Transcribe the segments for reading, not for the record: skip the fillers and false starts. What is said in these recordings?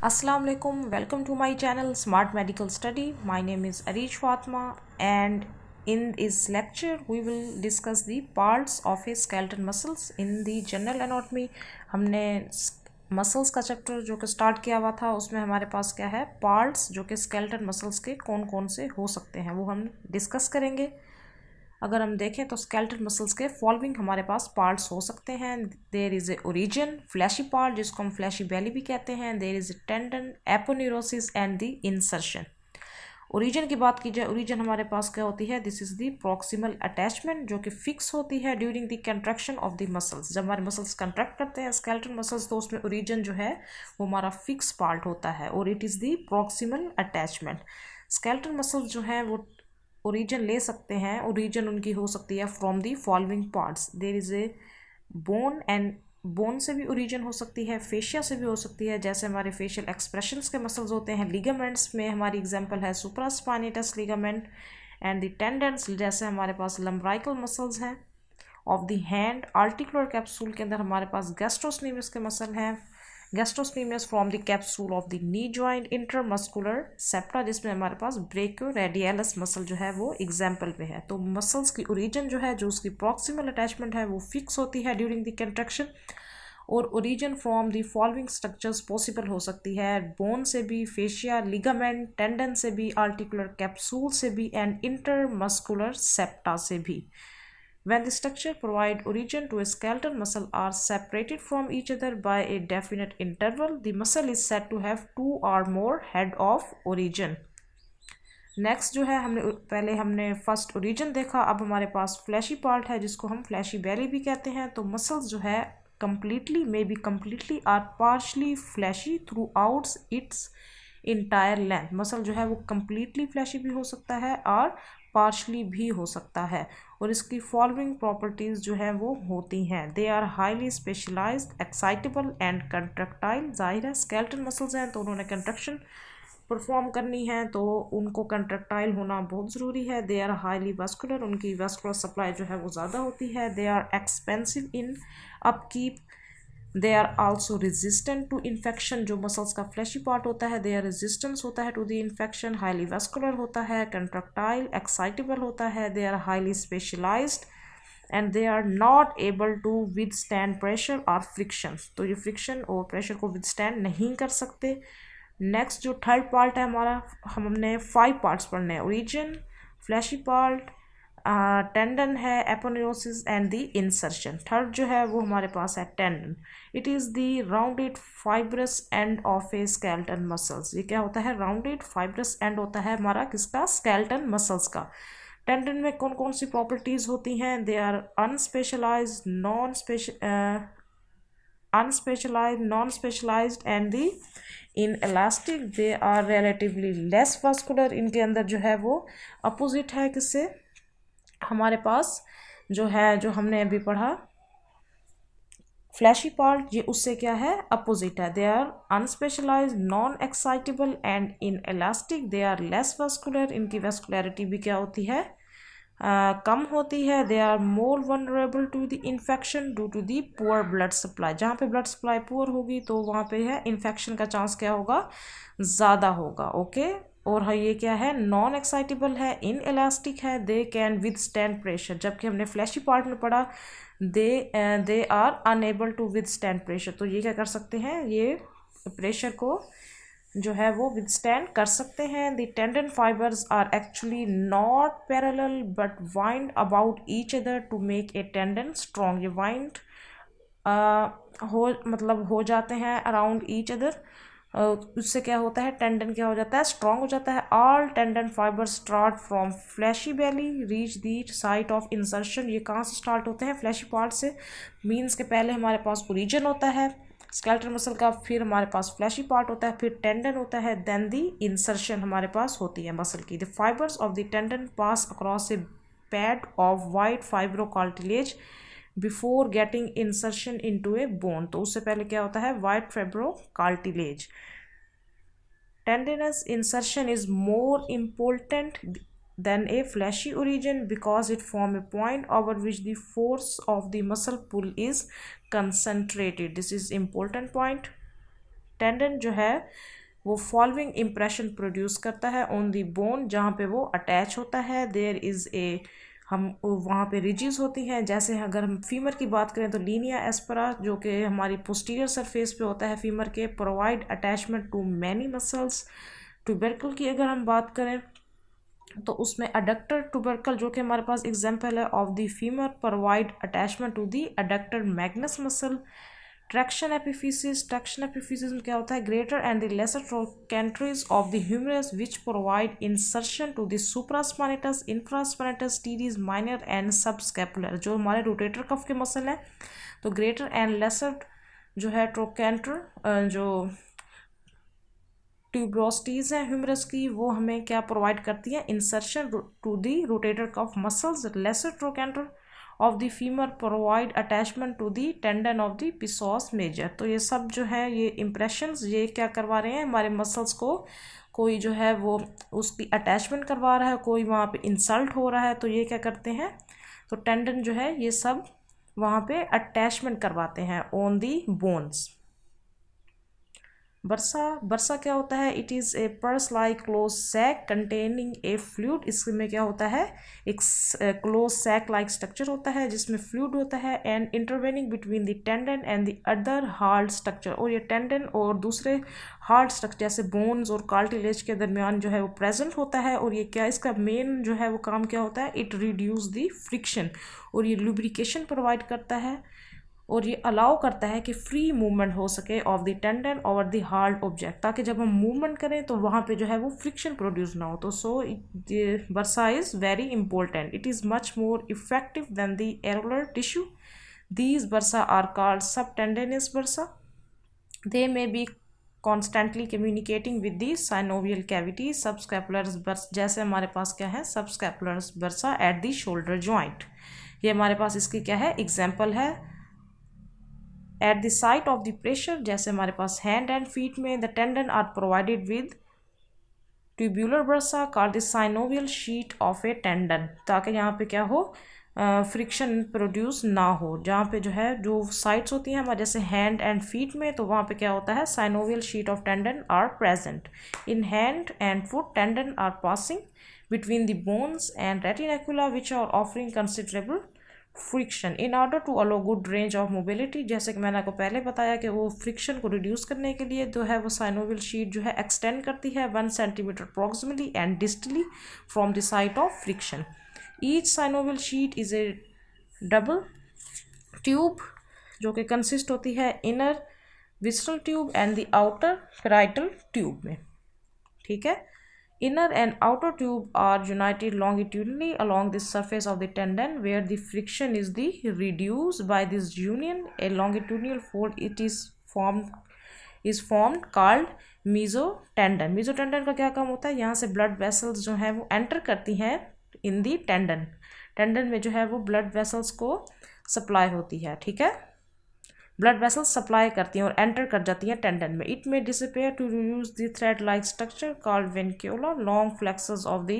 Assalamu alaikum, welcome to my channel Smart Medical Study. My name is Arish Fatma, and in this lecture we will discuss the parts of a skeletal muscles in the general anatomy. हमने muscles का chapter जो कि start किया हुआ था, उसमें हमारे पास क्या है, पार्ट्स जो कि स्केलेटल मसल्स के कौन कौन से हो सकते हैं वो हम डिस्कस करेंगे। अगर हम देखें तो स्केलेटल मसल्स के फॉलोइंग हमारे पास पार्ट्स हो सकते हैं। There is a origin, fleshy part जिसको हम फ्लैशी बेली भी कहते हैं। There is a tendon, aponeurosis and the insertion. Origin की बात की जाए, ओरिजिन हमारे पास क्या होती है, this is the proximal attachment जो कि फिक्स होती है during the contraction of the muscles. जब हमारे मसल्स कंट्रैक्ट करते हैं स्केलेटल मसल्स, तो उसमें ओरिजिन जो है वो हमारा फिक्स पार्ट होता है और it is the proximal attachment. Skeletal muscles जो हैं वो ओरिजिन ले सकते हैं। ओरिजिन उनकी हो सकती है from the following parts. There is a bone, and bone से भी ओरिजिन हो सकती है, फेशिया से भी हो सकती है, जैसे हमारे फेशियल एक्सप्रेशंस के मसल्स होते हैं। लिगामेंट्स में हमारी एग्जांपल है supraspinatus ligament and the tendons, जैसे हमारे पास लम्ब्राइकल मसल्स हैं। Of the hand, articular capsule के अंदर हमारे पास गैस्ट्रोस्नेमियस के मसल हैं। Gastrocnemius from the capsule of the knee joint intermuscular septa, जिसमें हमारे पास ब्रेकियोरेडियलिस मसल जो है वो एग्जाम्पल पे है। तो मसल्स की ओरिजिन जो है, जो उसकी प्रॉक्सिमल अटैचमेंट है, वो फिक्स होती है ड्यूरिंग द कंट्रैक्शन। और origin from the following structures possible हो सकती है, बोन से भी, फेशिया, लिगामेंट, टेंडन से भी, आर्टिकुलर कैप्सूल से भी एंड इंटरमस्कुलर सेप्टा से भी। When the structure provide origin to a skeletal muscle are separated from each other by a definite interval, the muscle is said to have two or more head of origin. Next जो है, पहले हमने first origin देखा, अब हमारे पास flashy part है जिसको हम फ्लैशी बेली भी कहते हैं। तो मसल्स जो है completely, may be completely or partially fleshy throughout its entire length. Muscle जो है वो कम्प्लीटली फ्लैशी भी हो सकता है और पार्शली भी हो सकता है, और इसकी फॉलोइंग प्रॉपर्टीज़ जो है वो होती हैं। They are highly specialized, excitable and contractile. जाहिर है स्केलेटल मसल्स हैं तो उन्होंने कंट्रक्शन परफॉर्म करनी है, तो उनको कंट्रक्टाइल होना बहुत ज़रूरी है। दे आर हाईली वस्कुलर, उनकी वस्कुलर सप्लाई जो है वो ज़्यादा होती है। They are expensive in upkeep. They are also resistant to infection, जो मसल्स का फ्लैशी पार्ट होता है, दे आर रेजिस्टेंस होता है to the infection. Highly vascular होता है, कंट्रक्टाइल, एक्साइटेबल होता है। They are highly specialized and they are not able to withstand pressure और फ्रिक्शन। तो ये फ्रिक्शन और प्रेशर को विदस्टैंड नहीं कर सकते। नेक्स्ट जो थर्ड पार्ट है हमारा, हमने 5 पार्ट्स पढ़ने हैं। ओरिजिन, फ्लैशी पार्ट, टेंडन है, aponeurosis and the insertion. Third जो है वो हमारे पास है tendon. It is the rounded fibrous and of A skeleton muscles. ये क्या होता है, राउंडेड फाइब्रस एंड होता है हमारा किसका, स्केलेटन मसल्स का। टेंडन में कौन कौन सी प्रॉपर्टीज़ होती हैं, they are unspecialized, non specialized and the inelastic. They are relatively less vascular. इनके अंदर जो है वो अपोजिट है किससे, हमारे पास जो है, जो हमने अभी पढ़ा फ्लैशी पार्ट, ये उससे क्या है, अपोजिट है। They are unspecialized, non excitable and inelastic. They are less vascular, इनकी वास्कुलरिटी भी क्या होती है, कम होती है। They are more vulnerable to the infection due to the poor blood supply. जहाँ पे ब्लड सप्लाई पुअर होगी तो वहाँ पे है इन्फेक्शन का चांस क्या होगा, ज़्यादा होगा। ओके, और हाँ ये क्या है, नॉन एक्साइटेबल है, इन इलास्टिक है, दे कैन विदस्टैंड प्रेशर। जबकि हमने फ्लैशी पार्ट में पढ़ा they are unable to withstand pressure. तो ये क्या कर सकते हैं, ये प्रेशर को जो है वो विदस्टैंड कर सकते हैं। The tendon fibres are actually not parallel but wind about each other to make a tendon strong. ये वाइंड हो जाते हैं अराउंड ईच अदर, उससे क्या होता है, टेंडन क्या हो जाता है, स्ट्रॉन्ग हो जाता है। All tendon fibre start from fleshy belly reach the site of insertion. ये कहाँ से स्टार्ट होते हैं, फ्लैशी पार्ट से। मीन्स के पहले हमारे पास ओरिजिन होता है स्केलेटल मसल का, फिर हमारे पास फ्लैशी पार्ट होता है, फिर टेंडन होता है, देन दी इंसर्शन हमारे पास होती है मसल की। The fibres of the tendon pass across A pad of white fibrocartilage before getting insertion into A bone. तो उससे पहले क्या होता है, white fibrocartilage. Tendinous insertion is more important than a fleshy origin because it forms a point over which the force of the muscle pull is concentrated. This is important point. Tendon जो है वो following impression produce करता है on the bone जहाँ पे वो attach होता है। देयर इज़ ए, हम वहाँ पे रिजिज होती हैं। जैसे अगर हम फीमर की बात करें तो लीनिया एस्परा जो कि हमारी पोस्टीरियर सरफेस पे होता है फीमर के, provide attachment to many muscles. Tubercle की अगर हम बात करें तो उसमें अडक्टर ट्यूबरकल जो कि हमारे पास एग्जांपल है of the femur, provide attachment to the adductor magnus muscle. Traction epiphysis में क्या होता है, greater and the lesser trochanters of the humerus which provide insertion to the supraspinatus, infraspinatus, teres minor and subscapular. जो हमारे rotator cuff के muscle हैं तो greater and lesser जो है ट्रोकेंटर जो ट्यूब्रोस्टीज हैं ह्यूमरस की, वो हमें क्या प्रोवाइड करती है, insertion to the rotator cuff muscles. Lesser trochanter of the femur provide attachment to the tendon of the psoas major. तो ये सब जो है ये इम्प्रेशंस ये क्या करवा रहे हैं हमारे मसल्स को, कोई जो है वो उसकी अटैचमेंट करवा रहा है, कोई वहाँ पे इंसल्ट हो रहा है, तो ये क्या करते हैं, तो टेंडन जो है ये सब वहाँ पे अटैचमेंट करवाते हैं ऑन दी बोन्स। बर्सा क्या होता है, it is a purse like close sac containing a fluid. इसमें क्या होता है, एक क्लोज सैक लाइक स्ट्रक्चर होता है जिसमें फ्लूइड होता है, and intervening between the tendon and the other hard structure. और ये टेंडन और दूसरे हार्ड स्ट्रक्चर जैसे बोन्स और कार्टिलेज के दरमियान जो है वो प्रेजेंट होता है। और ये क्या, इसका मेन जो है वो काम क्या होता है, इट रिड्यूस द फ्रिक्शन, और ये लुब्रिकेशन प्रोवाइड करता है, और ये अलाउ करता है कि फ्री मूवमेंट हो सके of the tendon over the hard object, ताकि जब हम मूवमेंट करें तो वहाँ पे जो है वो फ्रिक्शन प्रोड्यूस ना हो। तो so bursa is very important, it is much more effective than the areolar tissue. These bursa are called subtendinous bursa. They may be constantly communicating with the synovial cavity. Subscapular bursa जैसे हमारे पास क्या है, subscapular bursa at the shoulder joint, ये हमारे पास इसकी क्या है, एग्जाम्पल है। At the site of the pressure जैसे हमारे पास हैंड एंड फीट में, the tendon are provided with tubular bursa called the synovial sheet of a tendon, ताकि यहाँ पे क्या हो, फ्रिक्शन प्रोड्यूस ना हो। जहाँ पे जो है जो साइट्स होती हैं हमारे जैसे हैंड एंड फीट में, तो वहाँ पे क्या होता है, synovial sheet of tendon are present. In hand and foot tendon are passing between the bones and retinacula which are offering considerable friction in order to allow good range of mobility. जैसे कि मैंने आपको पहले बताया कि वो friction को reduce करने के लिए जो है वो साइनोवियल शीट जो है एक्सटेंड करती है 1 centimetre proximally and distally from the site of friction. Each synovial sheet is A double tube जो कि कंसिस्ट होती है inner विस्ट्रल tube and the outer parietal tube में, ठीक है। Inner and outer tube are united longitudinally along the surface of the tendon where the friction is reduced by this union. A longitudinal fold it is formed called mesotendon. Mesotendon का क्या काम होता है, यहाँ से blood vessels जो है वो enter करती हैं in the tendon। टेंडन में जो है वो blood vessels को सप्लाई होती है, ठीक है, ब्लड वेसल्स सप्लाई करती हैं और एंटर कर जाती हैं टेंडन में। It may disappear to reduce the thread like structure called vincula longa flexors of the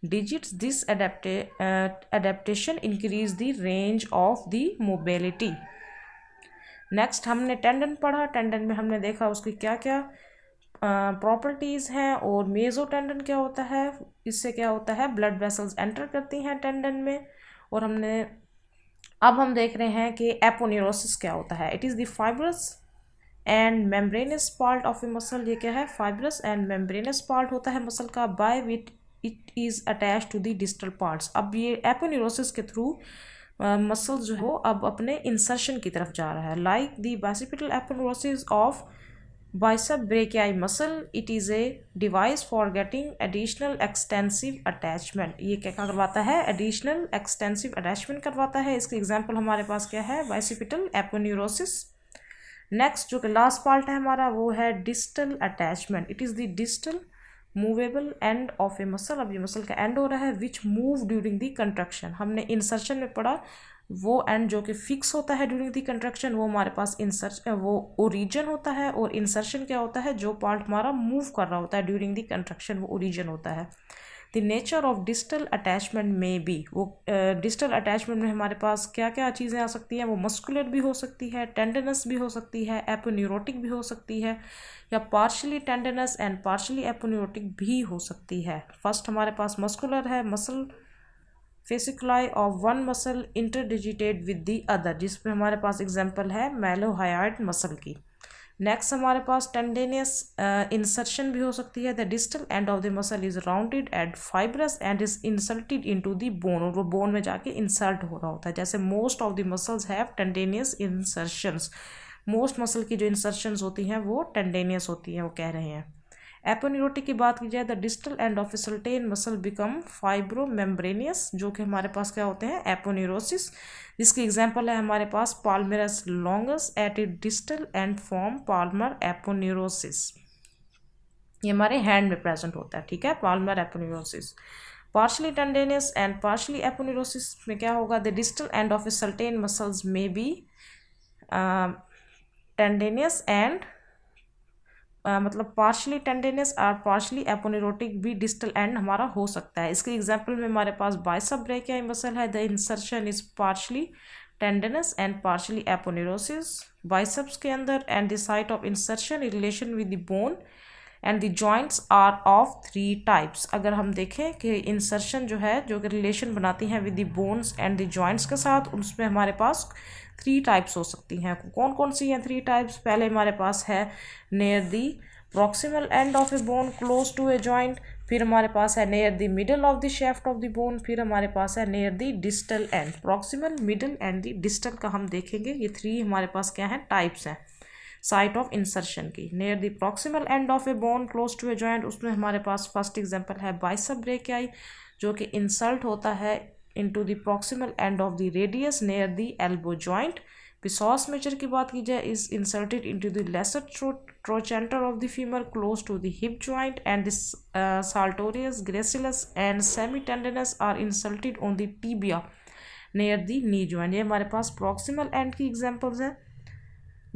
digits. This adaptation increase the range of the mobility. Next हमने टेंडन पढ़ा, tendon में हमने देखा उसकी क्या क्या प्रॉपर्टीज़ हैं, और मेसोटेंडन क्या होता है, इससे क्या होता है, ब्लड वेसल्स एंटर करती हैं टेंडन में। और अब हम देख रहे हैं कि एपोन्यूरोसिस क्या होता है। It is the fibrous and membranes part of A muscle. ये क्या है, फाइब्रस एंड मेम्ब्रेनस पार्ट होता है मसल का, by which it is attach to the distal parts. अब ये एपोन्यूरोसिस के थ्रू मसल जो है वो अब अपने इंसर्शन की तरफ जा रहा है। Like the bicipital aponeurosis of bicep brachii muscle, it is a device for getting additional extensive attachment. ये क्या करवाता है, एडिशनल एक्सटेंसिव अटैचमेंट करवाता है। इसके एग्जांपल हमारे पास क्या है, बाइसेप्टल एपोन्यूरोसिस। नेक्स्ट जो कि लास्ट पार्ट है हमारा वो है distal attachment. It is the distal movable and of A muscle. अब ये मसल का एंड हो रहा है which move during the construction. हमने इंसर्शन में पढ़ा वो एंड जो कि फिक्स होता है ड्यूरिंग द कंट्रक्शन, वो हमारे पास वो ओरिजिन होता है। और इंसर्शन क्या होता है, जो पार्ट हमारा मूव कर रहा होता है ड्यूरिंग द कंट्रक्शन, वो ओरिजिन होता है। The nature of distal attachment में बी, वो डिस्टल अटैचमेंट में हमारे पास क्या क्या चीज़ें आ सकती हैं, वो मस्कुलर भी हो सकती है, टेंडनस भी हो सकती है, एपोन्यूरोटिक भी हो सकती है, या पार्शली टेंडनस एंड पार्शली एपोन्यूरोटिक भी हो सकती है। फर्स्ट हमारे पास मस्कुलर है, muscle fasciculi of one muscle interdigitated with the other, जिसमें हमारे पास एग्जांपल है मैलोहायोइड मसल की। नेक्स्ट हमारे पास टेंडेनियस इंसर्शन भी हो सकती है। The distal end of the muscle is rounded and fibrous and is insulted into the bone, और वो बोन में जाके इंसर्ट हो रहा होता है। जैसे most of the muscles have tendinous insertions, most muscle की जो इंसर्शंस होती हैं वो टेंडेनियस होती हैं, वो कह रहे हैं। एपोन्यूरोटिक की बात की जाए, the distal end of certain muscle become fibromembranous, जो कि हमारे पास क्या होते हैं, एपोन्यूरोसिस, जिसकी एग्जांपल है हमारे पास palmaris longus at it distal end form palmar aponeurosis, ये हमारे हैंड में प्रेजेंट होता है, ठीक है, palmar aponeurosis. Partially tendinous and partially aponeurosis में क्या होगा, the distal end of certain muscles में बी टेंडेनियस एंड मतलब पार्शली टेंडेनियस और पार्शली एपोन्यूरोटिक भी डिस्टल एंड हमारा हो सकता है। इसके एग्जांपल में हमारे पास बाइसेप ब्रेकियाई मसल है, the insertion is partially टेंडेनस and partially aponeurosis biceps के अंदर, and the site of insertion in relation with the bone and the joints are of 3 types. अगर हम देखें कि इंसर्शन जो है, जो कि रिलेशन बनाती हैं with the bones and the joints के साथ, उसमें हमारे पास 3 टाइप्स हो सकती हैं। कौन कौन सी हैं 3 टाइप्स? पहले हमारे पास है near the proximal end of a bone close to a joint, फिर हमारे पास है near the middle of the shaft of the bone, फिर हमारे पास है near the distal end. Proximal, middle and the distal का हम देखेंगे, ये 3 हमारे पास क्या है, टाइप्स हैं साइट ऑफ इंसर्शन की। Near the proximal end of a bone close to a joint, उसमें हमारे पास फर्स्ट एग्जांपल है बाइसेप ब्रेकियाई, जो कि इंसल्ट होता है into the proximal end of the radius near the elbow joint. Psoas major की बात की जाए, is insulted into the lesser trochanter of the femur close to the hip joint, and this sartorius, gracilis and semi टेंडनस are insulted on the tibia near the knee joint. ये हमारे पास proximal end की examples हैं।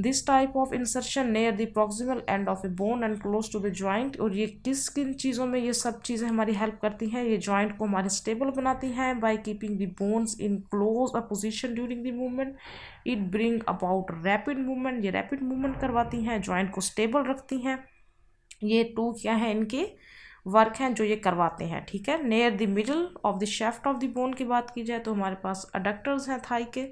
This type of insertion near the proximal end of a bone and close to the joint, और ये किस किन चीज़ों में ये सब चीज़ें हमारी हेल्प करती हैं, ये जॉइंट को हमारे स्टेबल बनाती हैं by keeping the bones in close a position during the movement. It bring about rapid movement, ये रैपिड मूवमेंट करवाती हैं, जॉइंट को स्टेबल रखती हैं। ये 2 क्या है, इनके वर्क हैं जो ये करवाते हैं, ठीक है। Near the middle of the shaft of the bone की बात की जाए तो हमारे पास अडक्टर्स हैं थाई के,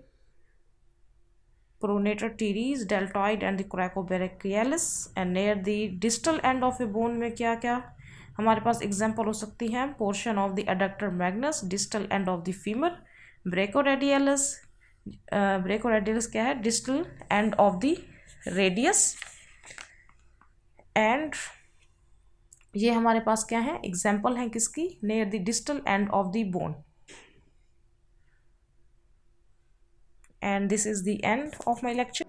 pronator teres, deltoid and the coracobrachialis, and near the distal end of a bone में क्या क्या हमारे पास एग्जाम्पल हो सकती हैं, portion of the adductor magnus, distal end of the femur, brachoradialis, brachoradialis क्या है, distal end of the radius, and ये हमारे पास क्या है, एग्जाम्पल हैं किसकी, near the distal end of the bone। And this is the end of my lecture.